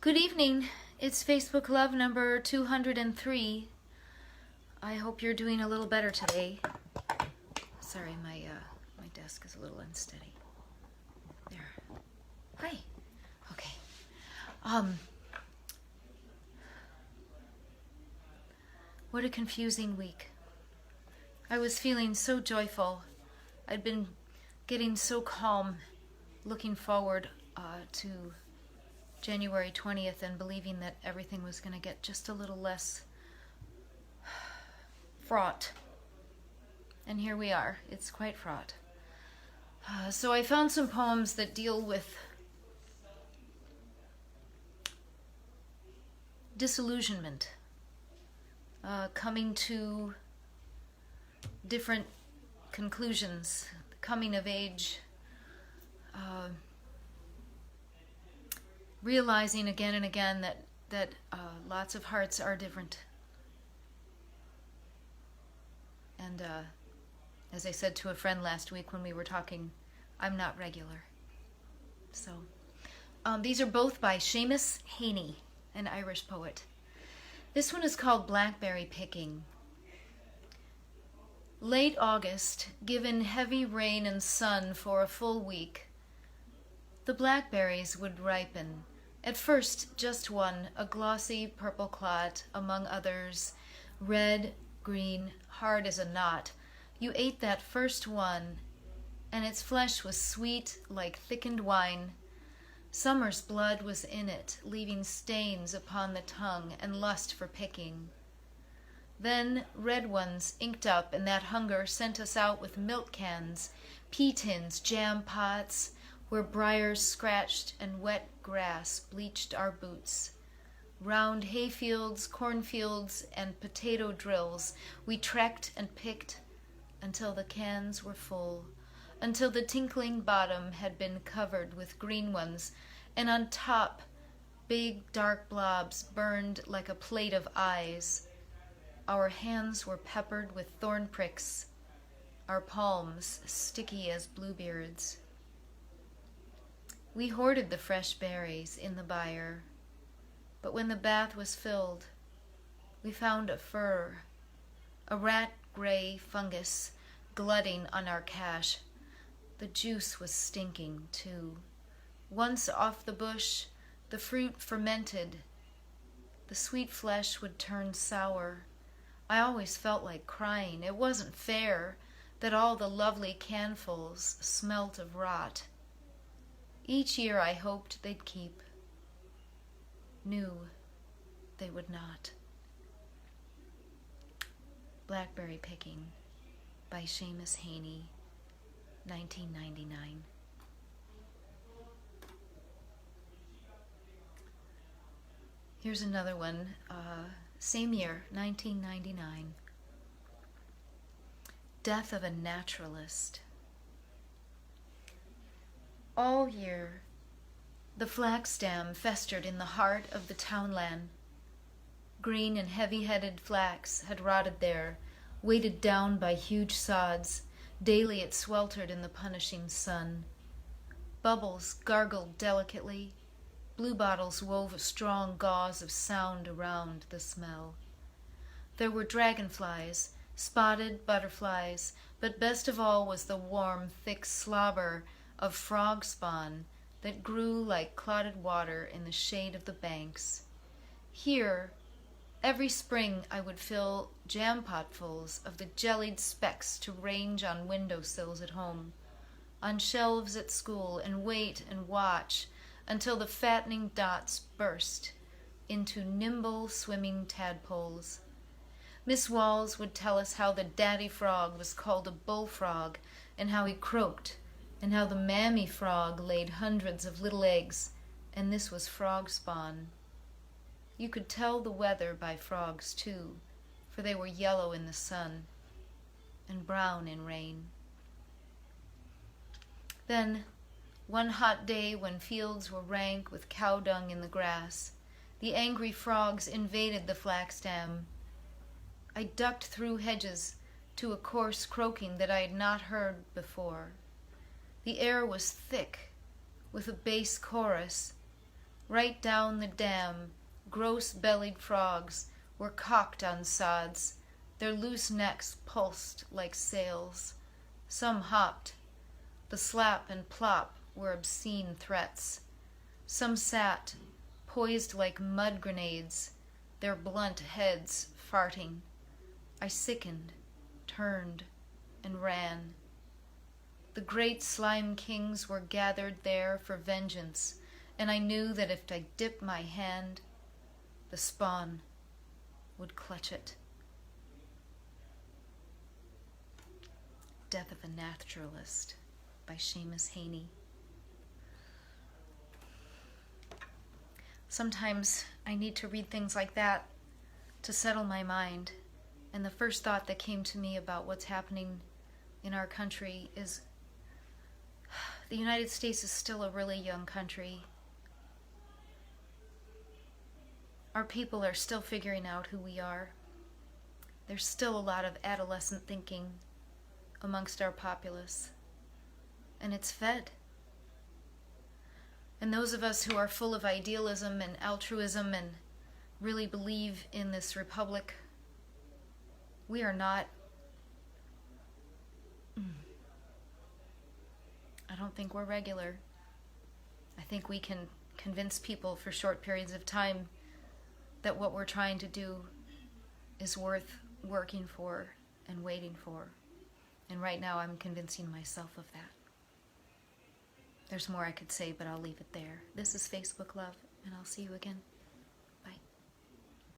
Good evening. It's Facebook Love number 203. I hope you're doing a little better today. Sorry, my desk is a little unsteady. There. Hi. Okay. What a confusing week. I was feeling so joyful. I'd been getting so calm, looking forward to January 20th and believing that everything was going to get just a little less fraught. And here we are. It's quite fraught. So I found some poems that deal with disillusionment, coming to different conclusions, coming of age, realizing again and again that lots of hearts are different. And as I said to a friend last week when we were talking, I'm not regular. So these are both by Seamus Heaney, an Irish poet. This one is called Blackberry-Picking. Late August, given heavy rain and sun for a full week, the blackberries would ripen. At first, just one, a glossy purple clot, among others, red, green, hard as a knot. You ate that first one, and its flesh was sweet like thickened wine. Summer's blood was in it, leaving stains upon the tongue and lust for picking. Then red ones inked up, and that hunger sent us out with milk cans, pea tins, jam pots, where briars scratched and wet grass bleached our boots. Round hayfields, cornfields, and potato drills, we trekked and picked until the cans were full, until the tinkling bottom had been covered with green ones, and on top big dark blobs burned like a plate of eyes. Our hands were peppered with thorn pricks, our palms sticky as bluebeards. We hoarded the fresh berries in the byre, but when the bath was filled, we found a fur, a rat-gray fungus glutting on our cache. The juice was stinking, too. Once off the bush, the fruit fermented. The sweet flesh would turn sour. I always felt like crying. It wasn't fair that all the lovely canfuls smelt of rot. Each year I hoped they'd keep. Knew they would not. Blackberry-Picking by Seamus Heaney, 1999. Here's another one, same year, 1999. Death of a Naturalist. All year, the flax dam festered in the heart of the townland. Green and heavy-headed flax had rotted there, weighted down by huge sods. Daily it sweltered in the punishing sun. Bubbles gargled delicately. Bluebottles wove a strong gauze of sound around the smell. There were dragonflies, spotted butterflies, but best of all was the warm, thick slobber of frog spawn that grew like clotted water in the shade of the banks. Here, every spring I would fill jam potfuls of the jellied specks to range on windowsills at home, on shelves at school, and wait and watch until the fattening dots burst into nimble swimming tadpoles. Miss Walls would tell us how the daddy frog was called a bullfrog, and how he croaked, and how the mammy frog laid hundreds of little eggs, and this was frog spawn. You could tell the weather by frogs, too, for they were yellow in the sun and brown in rain. Then, one hot day when fields were rank with cow dung in the grass, the angry frogs invaded the flax dam. I ducked through hedges to a coarse croaking that I had not heard before. The air was thick with a bass chorus. Right down the dam, gross-bellied frogs were cocked on sods. Their loose necks pulsed like sails. Some hopped. The slap and plop were obscene threats. Some sat, poised like mud grenades, their blunt heads farting. I sickened, turned, and ran. The great slime kings were gathered there for vengeance, and I knew that if I dipped my hand, the spawn would clutch it. Death of a Naturalist by Seamus Heaney. Sometimes I need to read things like that to settle my mind. And the first thought that came to me about what's happening in our country is the United States is still a really young country. Our people are still figuring out who we are. There's still a lot of adolescent thinking amongst our populace, and it's fed. And those of us who are full of idealism and altruism and really believe in this republic, we are not. I don't think we're regular. I think we can convince people for short periods of time that what we're trying to do is worth working for and waiting for. And right now I'm convincing myself of that. There's more I could say, but I'll leave it there. This is Facebook Love, and I'll see you again.